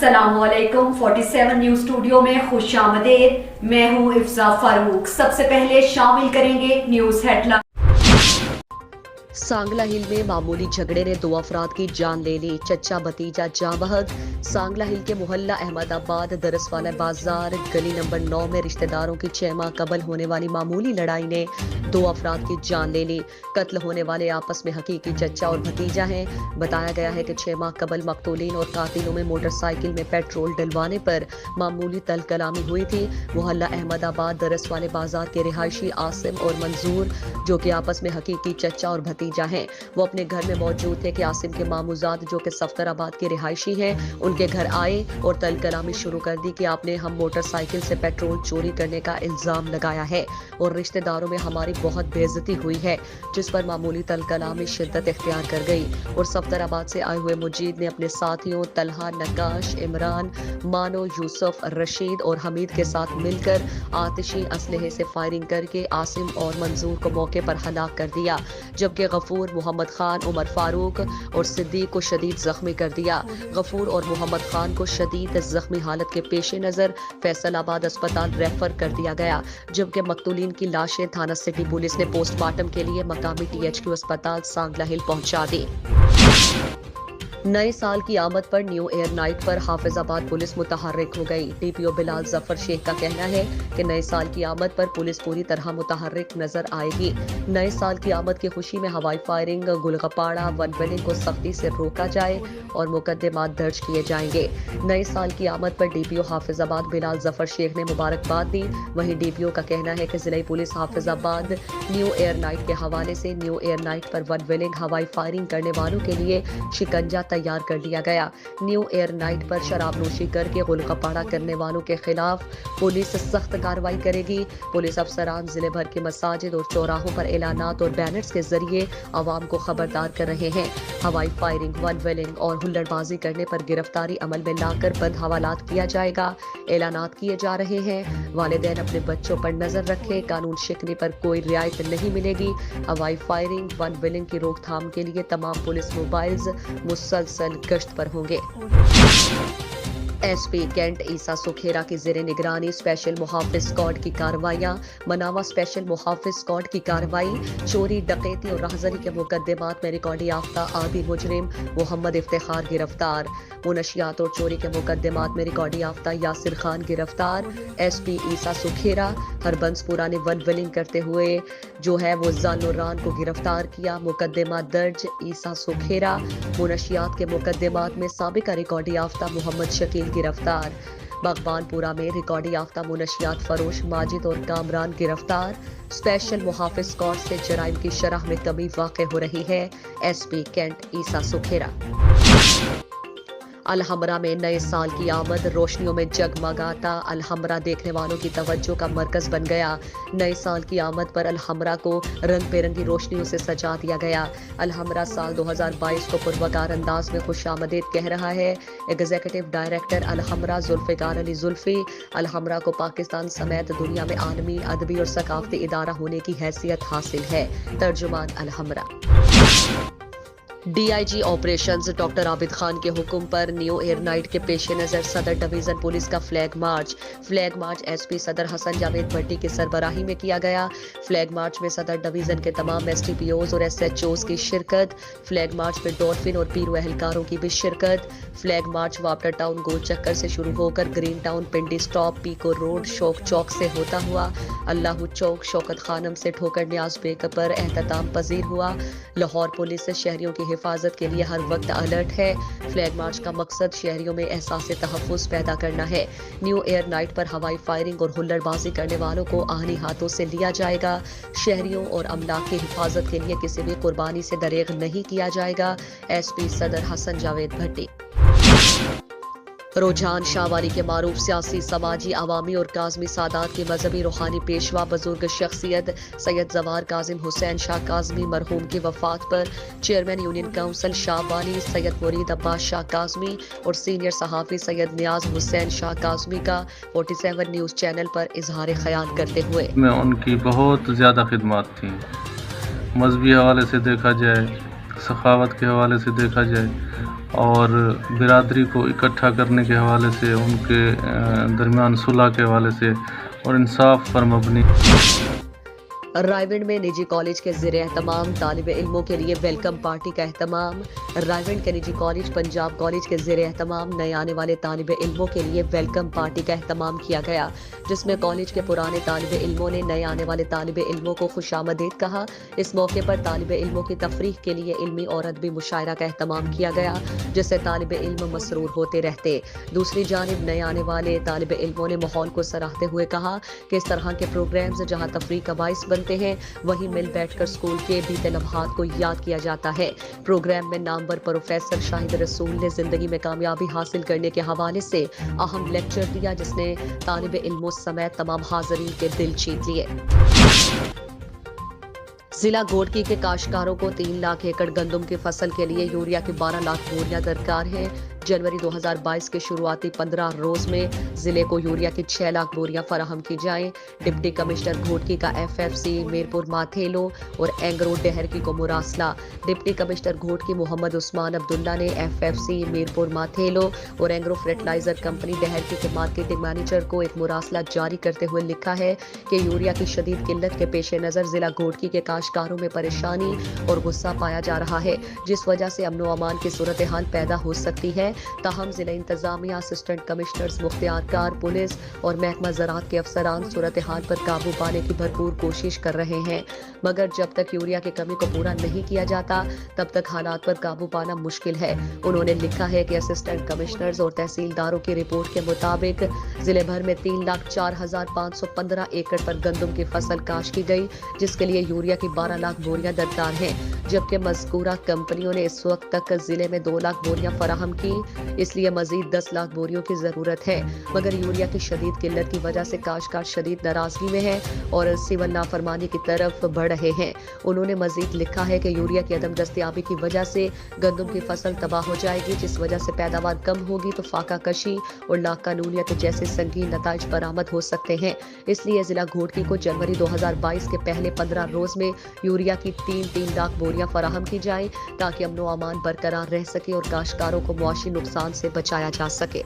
अस्सलाम वालेकुम 47 news studio में खुश आमदेद। मैं हूं इफ्जा फारूक। सबसे पहले शामिल करेंगे न्यूज हेडलाइन। सांगला हिल में मामूली झगड़े ने 2 अफराद की जान ले ली। चचा भतीजा जाँ बहक। सांगला हिल के मोहल्ला अहमदाबाद दरसवाला बाजार गली नंबर 9 में रिश्तेदारों की 6 माह कबल होने वाली मामूली लड़ाई ने 2 अफराद की जान ले ली। कत्ल होने वाले आपस में हकीकी चचा और भतीजा हैं। बताया गया है कि 6 माह कबल मकतूलीन और कातिलों में मोटरसाइकिल में पेट्रोल डलवाने पर मामूली तल कलामी हुई थी। मोहल्ला अहमदाबाद दरसवाले बाजार के रिहायशी आसिम और मंजूर, जो कि आपस में हकीकी चचा और भतीजा हैं, वो अपने घर में मौजूद थे कि आसिम के मामूजाद, जो कि सफ्तराबाद के रिहायशी हैं, उनके घर आए और तल कलामी शुरू कर दी कि आपने हम मोटरसाइकिल से पेट्रोल चोरी करने का इल्जाम लगाया है और रिश्तेदारों में हमारी बहुत बेइज्जती हुई है, जिस पर मामूली तल कलामी शिद्दत इख्तियार कर गई और सफ्तराबाद से आए हुए मुजीद ने अपने साथियों तलहा, नकाश, इमरान, मानो, यूसुफ, रशीद और हमीद के साथ मिलकर आतिशी असलहे से फायरिंग करके आसिम और मंजूर को मौके पर हलाक कर दिया, जबकि गफूर, मोहम्मद खान, उमर फारूक और सिद्दीक को शदीद जख्मी कर दिया। गफूर और मोहम्मद खान को शदीद जख्मी हालत के पेश नजर फैसलाबाद अस्पताल रेफर कर दिया गया, जबकि मकतूलीन की लाशें थाना सिटी पुलिस ने पोस्टमार्टम के लिए मकामी THQ अस्पताल सांगला हिल पहुंचा दी। नए साल की आमद पर न्यू एयर नाइट पर हाफिजाबाद पुलिस मुतहर्रिक हो गई। DPO बिलाल जफर शेख का कहना है कि नए साल की आमद पर पुलिस पूरी तरह मुतहर्रिक नजर आएगी। नए साल की आमद की खुशी में हवाई फायरिंग, गुलगपाड़ा, वन वेलिंग को सख्ती से रोका जाए और मुकदमात दर्ज किए जाएंगे। नए साल की आमद पर DPO हाफिजाबाद बिलाल जफर शेख ने मुबारकबाद दी। वहीं DPO का कहना है कि जिला police Hafizabad new air night के हवाले से न्यू एयर नाइट पर वन वेलिंग, हवाई फायरिंग करने वालों के लिए शिकंजा तैयार कर लिया गया। न्यू एयर नाइट पर शराब नोशी करके गुलगपाड़ा करने वालों के खिलाफ पुलिस सख्त कार्रवाई करेगी। पुलिस अफसरान जिले भर के मसाजिद और चौराहों पर एलानात और बैनर्स के जरिए आवाम को खबरदार कर रहे हैं। हवाई फायरिंग, वन वेलिंग और हुल्लड़बाजी करने पर गिरफ्तारी अमल में लाकर बंद हवालात किया जाएगा। एलानात किए जा रहे हैं, वालिदैन अपने बच्चों पर नजर रखें, कानून शिकने पर कोई रियायत नहीं मिलेगी। हवाई फायरिंग, वन वेलिंग की रोकथाम के लिए तमाम पुलिस मोबाइल्स मुसलसल गश्त पर होंगे। SP कैंट ईसा सुखेरा की ज़ेरे निगरानी स्पेशल मुहाफिज स्क्वाड की कार्रवाइयाँ। मनावा स्पेशल मुहाफिज स्क्वाड की कार्रवाई। चोरी, डकैती और राहजरी के मुकदमात में रिकॉर्ड याफ्ता आदी मुजरिम मोहम्मद इफ्तिखार गिरफ्तार। मुनशियात और चोरी के मुकदमात में रिकॉर्ड याफ्ता यासिर खान गिरफ्तार। SP ईसा सुखेरा हरबंसपुरा ने वन वेलिंग करते हुए जो है वो जानुरान को गिरफ्तार किया। मुकदमा दर्ज। ईसा सुखेरा। मुनशियात के मुकदमात में साबिका रिकॉर्ड याफ्ता मोहम्मद शकील गिरफ्तार। बागबानपुरा में रिकॉर्ड याफ्ता मुनशियात फरोश माजिद और कामरान गिरफ्तार। स्पेशल मुहाफिज स्क्वाड से जराइम की शरह में कमी वाक़ हो रही है। SP कैंट ईसा सुखेरा। अलहमरा में नए साल की आमद रोशनियों में जगमगाता अलहमरा देखने वालों की तवज्जो का मरकज बन गया। नए साल की आमद पर अलहमरा को रंग बिरंगी रोशनियों से सजा दिया गया। अलहमरा साल 2022 को पुरवकार अंदाज में खुशामदीद कह रहा है। एग्जीक्यूटिव डायरेक्टर अलहमरा जुल्फिकार अली जुल्फी अलहमरा को पाकिस्तान समेत दुनिया में आलमी अदबी और सकाफती इदारा होने की हैसियत हासिल है। तर्जुमान Alhamra. DIG operations doctor Abid Khan के हुक्म पर न्यू एयर नाइट के पेश नज़र सदर डिवीज़न पुलिस का फ्लैग मार्च SP सदर हसन जावेद भट्टी की सरबराही में किया गया। फ्लैग मार्च में सदर डिवीज़न के तमाम STPOs और SHOs की शिरकत। फ्लैग मार्च में डॉल्फिन और पीरो एहलकारों की भी शिरकत। फ्लैग मार्च वापटा टाउन गोल चक्कर से शुरू होकर ग्रीन टाउन, पिंडी स्टॉप, पीको रोड, शौक चौक से होता हुआ अल्लाह चौक, शौकत खानम से ठोकर न्याज बेग पर एहतमाम पजीर हुआ। लाहौर पुलिस शहरियों की हिफाजत के लिए हर वक्त अलर्ट है। फ्लैग मार्च का मकसद शहरियों में एहसास तहफ़्फ़ुज़ पैदा करना है। न्यू एयर नाइट पर हवाई फायरिंग और हुल्लड़बाजी करने वालों को आहनी हाथों से लिया जाएगा। शहरियों और अमलाक की हिफाजत के लिए किसी भी कुर्बानी से दरेग नहीं किया जाएगा। SP सदर हसन जावेद भट्टी। रुझान शाहवारी के मारूफ सियासी, समाजी, अवामी और काज़मी सादात की मजहबी रूहानी पेशवा बुजुर्ग शख्सियत सैयद जवार काजिम हुसैन शाह काज़मी मरहूम की वफात पर chairman union council Shahwani Syed मुरीद अब्बास शाह काज़मी और सीनियर सहाफ़ी सैयद नियाज हुसैन शाह काज़मी का 47 न्यूज़ चैनल पर इजहार ख्याल करते हुए में उनकी बहुत ज़्यादा खिदमत थी। मजहबी हवाले से देखा जाए, सखावत के हवाले से देखा जाए और बिरादरी को इकट्ठा करने के हवाले से, उनके दरमियान सुलह के हवाले से और इंसाफ पर मबनी। रायगढ़ में निजी कॉलेज के ज़ेरे एहतमाम तालिब इल्मों के लिए वेलकम पार्टी का एहतमाम। रायगढ़ के निजी कॉलेज पंजाब कॉलेज के ज़ेरे एहतमाम नए आने वाले तालिब इल्मों के लिए वेलकम पार्टी का एहतमाम किया गया, जिसमें कॉलेज के पुराने तालिब इल्मों ने नए आने वाले तालिब इल्मों को खुशामदीद कहा। इस मौके पर तालिब इल्मों की तफरीह के लिए इल्मी और अदबी मुशायरा का एहतमाम किया गया, जिससे तालिब इल्म मसरूर होते रहते। दूसरी जानिब नए आने वाले तालिब इल्मों ने माहौल को सराहते हुए कहा कि इस तरह के प्रोग्राम्स जहाँ तफरीह का बाइस बनते हैं, वहीं मिल बैठकर स्कूल के बीते लम्हात को याद किया जाता है। प्रोग्राम में नामवर प्रोफेसर शाहिद रसूल ने जिंदगी में कामयाबी हासिल करने के हवाले से अहम लेक्चर दिया, जिसने तालिब इल्मों समेत तमाम हाज़रीन के दिल जीत लिए। जिला घोटकी के काश्तकारों को 3 लाख एकड़ गंदम की फसल के लिए यूरिया की 12 लाख बोरियां दरकार हैं। जनवरी 2022 के शुरुआती 15 रोज में जिले को यूरिया की 6 लाख बोरियां फराहम की जाएं। डिप्टी कमिश्नर घोटकी का FFC मीरपुर माथेलो और एंगरो डेहरकी को मुरासला। डिप्टी कमिश्नर घोटकी मोहम्मद उस्मान अब्दुल्ला ने FFC मीरपुर माथेलो और एंगरो फर्टिलाइजर कंपनी डेहरकी के मार्केटिंग मैनेजर को एक मुरासला जारी करते हुए लिखा है कि यूरिया की शदीद किल्लत के पेश नज़र जिला घोटकी के काश्तकारों में परेशानी और गुस्सा पाया जा रहा है, जिस वजह से अमन व अमान की सूरत हाल पैदा हो सकती है। ताहम जिला इंतजामिया, असिस्टेंट कमिश्नर्स, मुख्तियारकार, पुलिस और महकमा ज़राअत के अफसरान सूरत हाल पर काबू पाने की भरपूर कोशिश कर रहे हैं, मगर जब तक यूरिया की कमी को पूरा नहीं किया जाता तब तक हालात पर काबू पाना मुश्किल है। उन्होंने लिखा है कि असिस्टेंट कमिश्नर्स और तहसीलदारों की रिपोर्ट के मुताबिक जिले भर में 3,04,515 एकड़ पर गंदम की फसल काश्त की गई, जिसके लिए यूरिया की 12 लाख बोरियां दरकार हैं, जबकि मज़कूरा कंपनियों ने इस वक्त तक जिले में 2 लाख बोरियां फराहम की, इसलिए मजीद 10 लाख बोरियों की जरूरत है। मगर यूरिया की शदीद किल्लत की वजह से काश्तकार शदीद नाराजगी में है और सिविल नाफरमानी की तरफ बढ़ रहे हैं। उन्होंने मजीद लिखा है कि यूरिया की अदम दस्तियाबी की वजह से गंदम की फसल तबाह हो जाएगी, जिस वजह से पैदावार कम होगी तो फाका कशी और लाकानूनियत जैसे संगीन नताइज बरामद हो सकते हैं। इसलिए जिला घोटकी को जनवरी 2022 के पहले 15 रोज में यूरिया की 3 लाख बोरियां फराहम की जाएं, ताकि अमन व अमान बरकरार रह सके और काश्तकारों को मुआशी नुकसान से बचाया जा सके।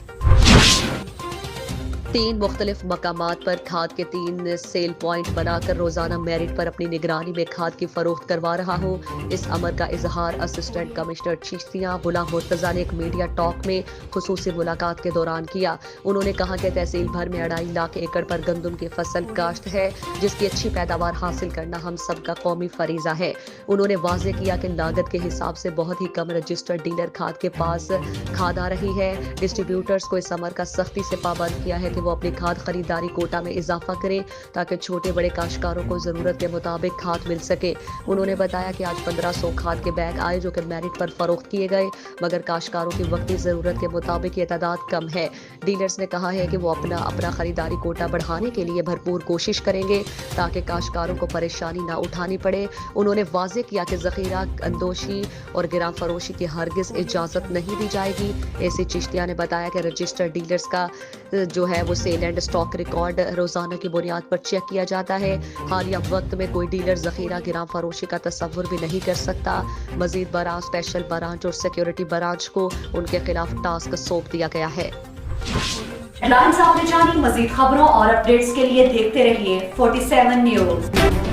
3 मुख्तलिफ मकामात पर खाद के 3 सेल पॉइंट बनाकर रोजाना मेरिट पर अपनी निगरानी में खाद की फरोख्त करवा रहा हूँ। इस अमर का इजहार असिस्टेंट कमिश्नर चिश्तियाँ गुलाम मुर्तजा ने एक मीडिया टॉक में खुसूसी मुलाकात के दौरान किया। उन्होंने कहा कि तहसील भर में 2.5 लाख एकड़ पर गंदम की फसल काश्त है, जिसकी अच्छी पैदावार हासिल करना हम सबका कौमी फरीजा है। उन्होंने वाज़ेह किया कि लागत के हिसाब से बहुत ही कम रजिस्टर्ड डीलर खाद के पास खाद आ रही है। डिस्ट्रीब्यूटर्स को इस अमर का सख्ती से पाबंद किया है कि वो अपनी खाद खरीदारी कोटा में इजाफा करें, ताकि छोटे बड़े काश्तकारों को जरूरत के मुताबिक खाद मिल सके। उन्होंने बताया कि आज 1500 खाद के बैग आए जो कि मेरिट पर फरोख्त किए गए, मगर काश्तकारों की वक्ती जरूरत के मुताबिक ये तादाद कम है। डीलर्स ने कहा है कि वो अपना खरीदारी कोटा बढ़ाने के लिए भरपूर कोशिश करेंगे, ताकि काश्तकारों को परेशानी ना उठानी पड़े। उन्होंने वाज़ेह किया कि जखीरा अंदोशी और गिरां फरोशी की हरगिज इजाजत नहीं दी जाएगी। एसी चिश्तिया ने बताया कि रजिस्टर्ड डीलर्स का जो है वो सेल एंड स्टॉक रिकॉर्ड रोजाना की बुनियाद पर चेक किया जाता है। हालिया वक्त में कोई डीलर जखीरा गिरां फरोशी का तस्वुर भी नहीं कर सकता। मजीद ब्रांच, स्पेशल ब्रांच और सिक्योरिटी ब्रांच को उनके खिलाफ टास्क सौंप दिया गया है। हेडलाइंस आपने जानी, मजीद खबरों और अपडेट्स के लिए देखते रहिए 47 न्यूज।